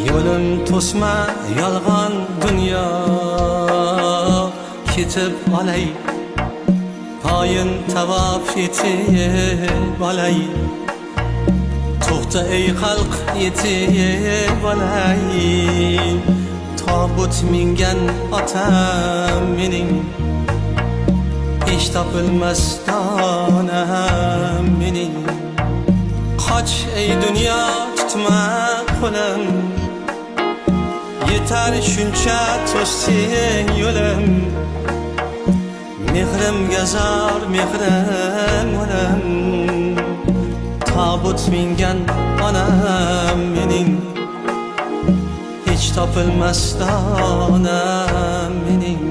Yo'lim to'sma yolg'on dunyo, ketib olay poyin tavof etib olay. To'xta ey xalq yetib olay, tobut mingan otam mening, hech topilmas donam mening. Qoch ey dunyo tutma qo'lim, yetar shuncha to'sding yo'lim. Mehrimga zor mehrim o'lim, tobut mingan onam mening, hech topilmas donam mening.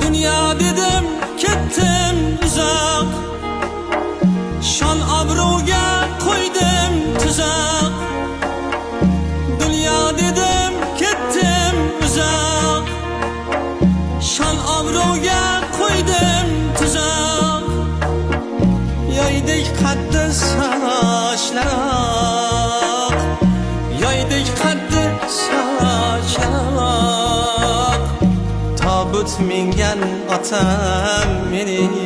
Dünya dedim kettim uzak, şan obro'ga qo'ydim tuzak. Dünya dedim kettim uzak, şan obro'ga qo'ydim tuzak. Yoydek qaddi sochlar, yoydek qaddi sochlar. Tobut mingan otam mening,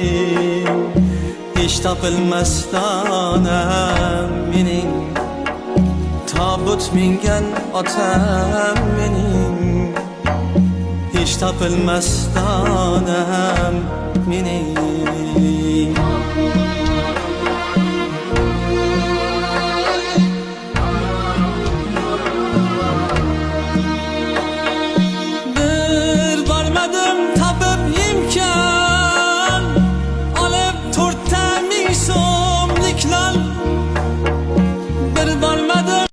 hech topilmas donam mening. Tobut mingan otam mening, hech topilmas donam mening.